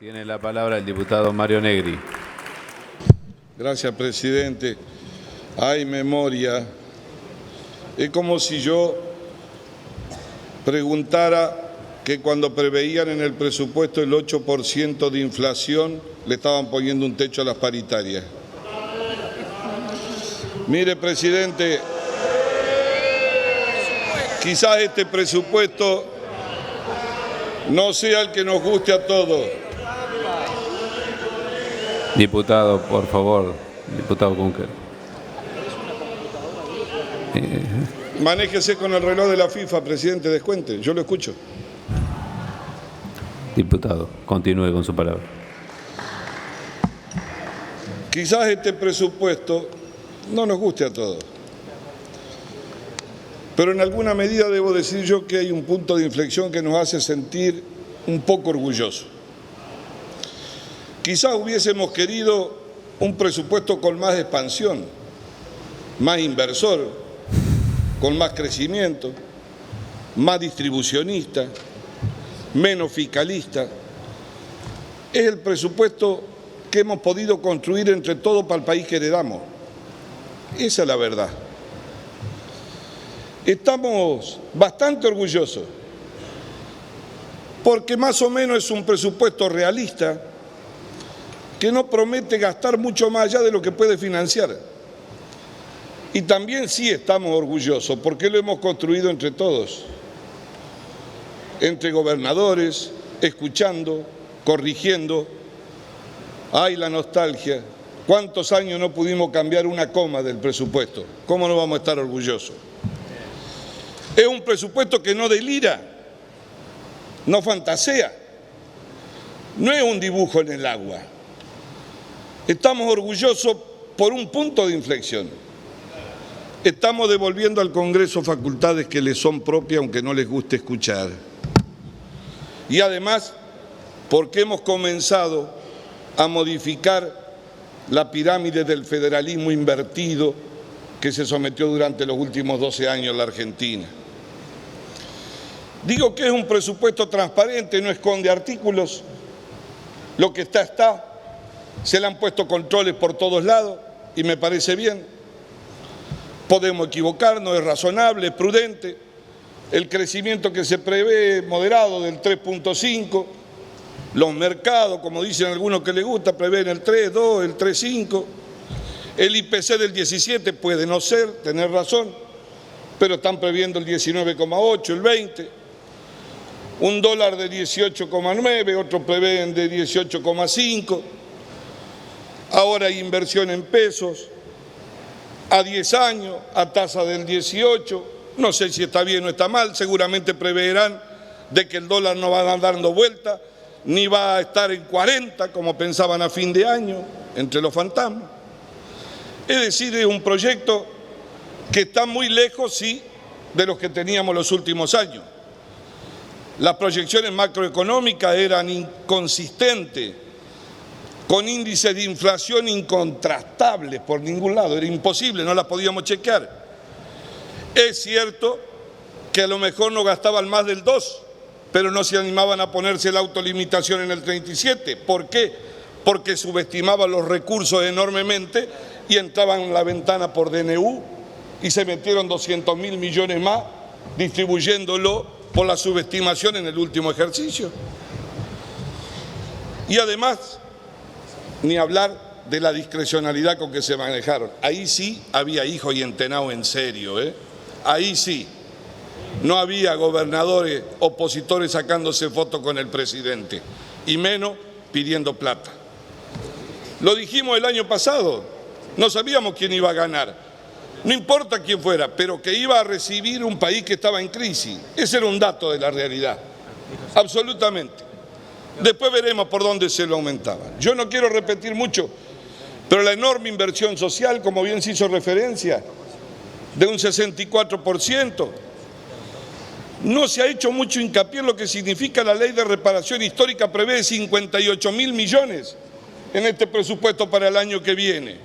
Tiene la palabra el diputado Mario Negri. Gracias, presidente. Hay memoria. Es como si yo preguntara que cuando preveían en el presupuesto el 8% de inflación, le estaban poniendo un techo a las paritarias. Mire, presidente, quizás este presupuesto no sea el que nos guste a todos. Diputado, por favor, diputado Kunkel. Manéjese con el reloj de la FIFA, presidente, descuente, yo lo escucho. Diputado, continúe con su palabra. Quizás este presupuesto no nos guste a todos, pero en alguna medida debo decir yo que hay un punto de inflexión que nos hace sentir un poco orgullosos. Quizás hubiésemos querido un presupuesto con más expansión, más inversor, con más crecimiento, más distribucionista, menos fiscalista. Es el presupuesto que hemos podido construir entre todos para el país que heredamos. Esa es la verdad. Estamos bastante orgullosos porque más o menos es un presupuesto realista que no promete gastar mucho más allá de lo que puede financiar. Y también sí estamos orgullosos porque lo hemos construido entre todos, entre gobernadores, escuchando, corrigiendo. ¡Ay, la nostalgia! ¿Cuántos años no pudimos cambiar una coma del presupuesto? ¿Cómo no vamos a estar orgullosos? Es un presupuesto que no delira, no fantasea, no es un dibujo en el agua. Estamos orgullosos por un punto de inflexión. Estamos devolviendo al Congreso facultades que le son propias, aunque no les guste escuchar. Y además, porque hemos comenzado a modificar la pirámide del federalismo invertido que se sometió durante los últimos 12 años en la Argentina. Digo que es un presupuesto transparente, no esconde artículos. Lo que está. Se le han puesto controles por todos lados y me parece bien. Podemos equivocarnos, es razonable, es prudente. El crecimiento que se prevé moderado del 3.5. Los mercados, como dicen algunos que les gusta, prevén el 3.2, el 3.5. El IPC del 17 puede no ser, tener razón, pero están previendo el 19,8, el 20. Un dólar de 18,9, otros prevén de 18,5. Ahora hay inversión en pesos, a 10 años, a tasa del 18. No sé si está bien o está mal, seguramente preverán de que el dólar no va a andar dando vuelta, ni va a estar en 40 como pensaban a fin de año, entre los fantasmas. Es decir, es un proyecto que está muy lejos, sí, de los que teníamos los últimos años. Las proyecciones macroeconómicas eran inconsistentes, con índices de inflación incontrastables por ningún lado, era imposible, no las podíamos chequear. Es cierto que a lo mejor no gastaban más del 2, pero no se animaban a ponerse la autolimitación en el 37. ¿Por qué? Porque subestimaban los recursos enormemente y entraban en la ventana por DNU y se metieron 200.000 millones más distribuyéndolo por la subestimación en el último ejercicio. Y además, ni hablar de la discrecionalidad con que se manejaron. Ahí sí había hijos y entenados en serio, ¿eh? Ahí sí. No había gobernadores opositores sacándose fotos con el presidente, y menos pidiendo plata. Lo dijimos el año pasado, no sabíamos quién iba a ganar. No importa quién fuera, pero que iba a recibir un país que estaba en crisis. Ese era un dato de la realidad, absolutamente. Después veremos por dónde se lo aumentaban. Yo no quiero repetir mucho, pero la enorme inversión social, como bien se hizo referencia, de un 64%, no se ha hecho mucho hincapié en lo que significa la ley de reparación histórica, prevé 58.000 millones en este presupuesto para el año que viene.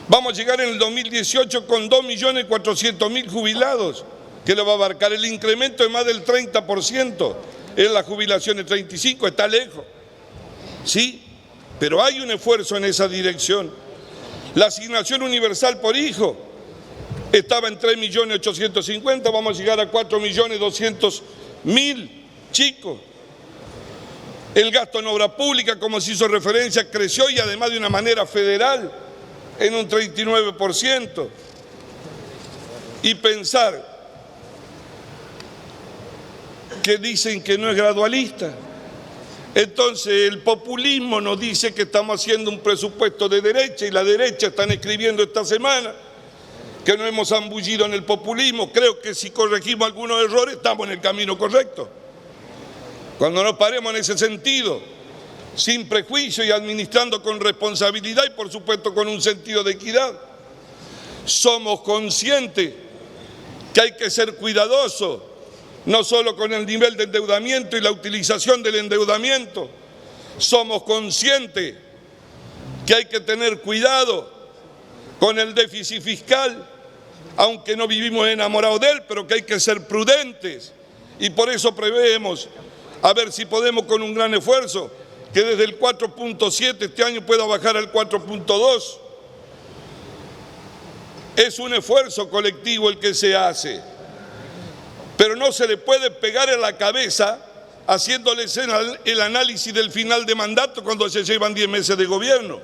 Vamos a llegar en el 2018 con 2.400.000 jubilados, que lo va a abarcar el incremento de más del 30%. En la jubilación de 35 está lejos. Sí, pero hay un esfuerzo en esa dirección. La asignación universal por hijo estaba en 3.850.000, vamos a llegar a 4.200.000 chicos. El gasto en obra pública, como se hizo referencia, creció y además de una manera federal en un 39%. Y pensar que dicen que no es gradualista. Entonces el populismo nos dice que estamos haciendo un presupuesto de derecha y la derecha están escribiendo esta semana que nos hemos zambullido en el populismo. Creo que si corregimos algunos errores estamos en el camino correcto. Cuando nos paremos en ese sentido, sin prejuicio y administrando con responsabilidad y por supuesto con un sentido de equidad, somos conscientes que hay que ser cuidadosos, no solo con el nivel de endeudamiento y la utilización del endeudamiento, somos conscientes que hay que tener cuidado con el déficit fiscal, aunque no vivimos enamorados de él, pero que hay que ser prudentes y por eso preveemos, a ver si podemos con un gran esfuerzo, que desde el 4.7 este año pueda bajar al 4.2. Es un esfuerzo colectivo el que se hace, pero no se le puede pegar en la cabeza haciéndoles el análisis del final de mandato cuando se llevan 10 meses de gobierno.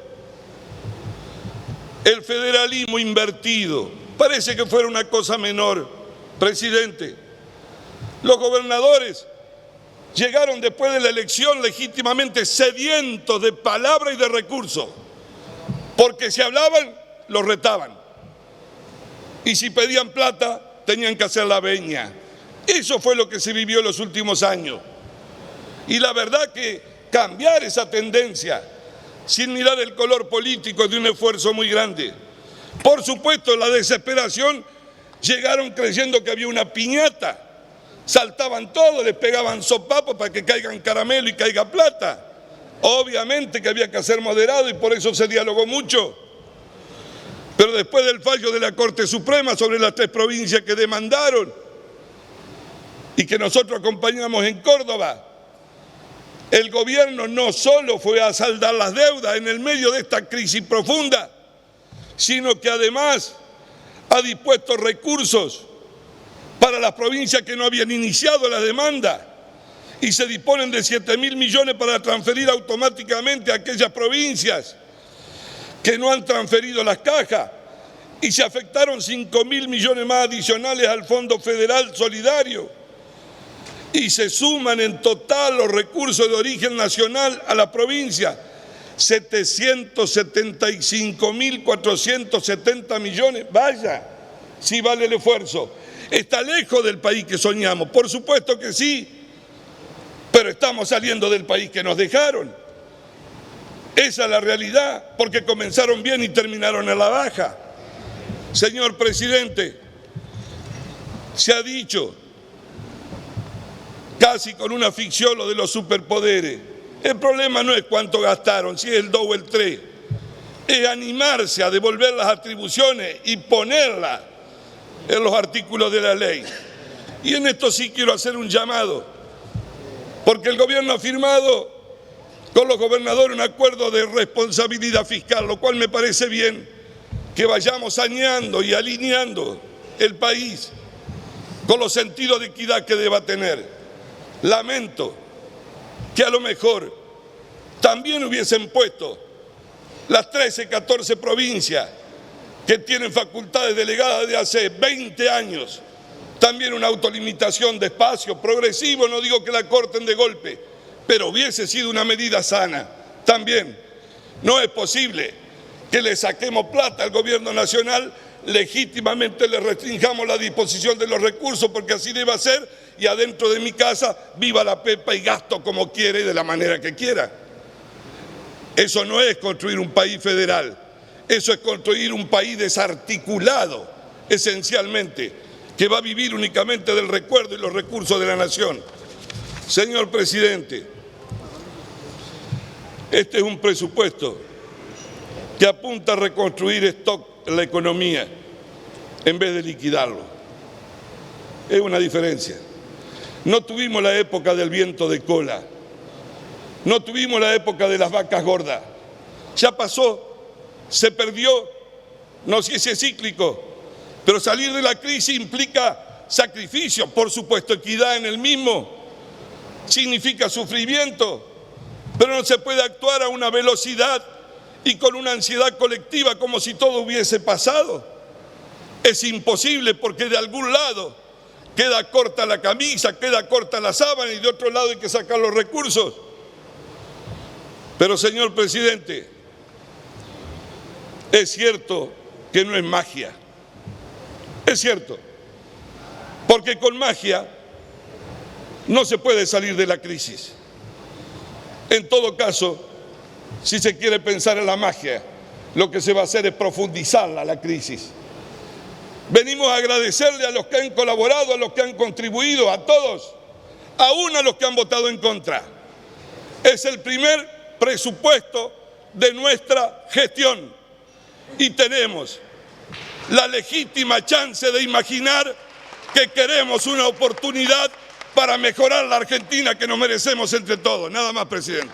El federalismo invertido parece que fuera una cosa menor, presidente. Los gobernadores llegaron después de la elección legítimamente sedientos de palabra y de recursos, porque si hablaban, los retaban. Y si pedían plata, tenían que hacer la veña. Eso fue lo que se vivió en los últimos años. Y la verdad que cambiar esa tendencia, sin mirar el color político, es de un esfuerzo muy grande. Por supuesto, la desesperación, llegaron creyendo que había una piñata. Saltaban todos, les pegaban sopapos para que caigan caramelo y caiga plata. Obviamente que había que ser moderado y por eso se dialogó mucho. Pero después del fallo de la Corte Suprema sobre las 3 provincias que demandaron y que nosotros acompañamos en Córdoba, el gobierno no solo fue a saldar las deudas en el medio de esta crisis profunda, sino que además ha dispuesto recursos para las provincias que no habían iniciado la demanda y se disponen de 7.000 millones para transferir automáticamente a aquellas provincias que no han transferido las cajas y se afectaron 5.000 millones más adicionales al Fondo Federal Solidario y se suman en total los recursos de origen nacional a la provincia, 775.470 millones. Vaya, si vale el esfuerzo. ¿Está lejos del país que soñamos? Por supuesto que sí, pero estamos saliendo del país que nos dejaron. Esa es la realidad, porque comenzaron bien y terminaron a la baja. Señor presidente, se ha dicho, casi con una ficción, lo de los superpoderes. El problema no es cuánto gastaron, si es el 2 o el 3, es animarse a devolver las atribuciones y ponerlas en los artículos de la ley. Y en esto sí quiero hacer un llamado, porque el gobierno ha firmado con los gobernadores un acuerdo de responsabilidad fiscal, lo cual me parece bien que vayamos saneando y alineando el país con los sentidos de equidad que deba tener. Lamento que a lo mejor también hubiesen puesto las 13, 14 provincias que tienen facultades delegadas de hace 20 años, también una autolimitación de espacio progresivo, no digo que la corten de golpe, pero hubiese sido una medida sana. También no es posible que le saquemos plata al gobierno nacional, legítimamente le restringamos la disposición de los recursos porque así debe ser y adentro de mi casa viva la pepa y gasto como quiere y de la manera que quiera. Eso no es construir un país federal, eso es construir un país desarticulado, esencialmente, que va a vivir únicamente del recuerdo y los recursos de la nación. Señor presidente, este es un presupuesto que apunta a reconstruir stock en la economía en vez de liquidarlo. Es una diferencia. No tuvimos la época del viento de cola. No tuvimos la época de las vacas gordas. Ya pasó, se perdió, no sé si es cíclico, pero salir de la crisis implica sacrificio, por supuesto, equidad en el mismo, significa sufrimiento, pero no se puede actuar a una velocidad y con una ansiedad colectiva como si todo hubiese pasado. Es imposible porque de algún lado queda corta la camisa, queda corta la sábana y de otro lado hay que sacar los recursos. Pero señor presidente, es cierto que no es magia, es cierto, porque con magia no se puede salir de la crisis. En todo caso, si se quiere pensar en la magia, lo que se va a hacer es profundizarla la crisis. Venimos a agradecerle a los que han colaborado, a los que han contribuido, a todos, aún a los que han votado en contra. Es el primer presupuesto de nuestra gestión y tenemos la legítima chance de imaginar que queremos una oportunidad para mejorar la Argentina que nos merecemos entre todos. Nada más, presidente.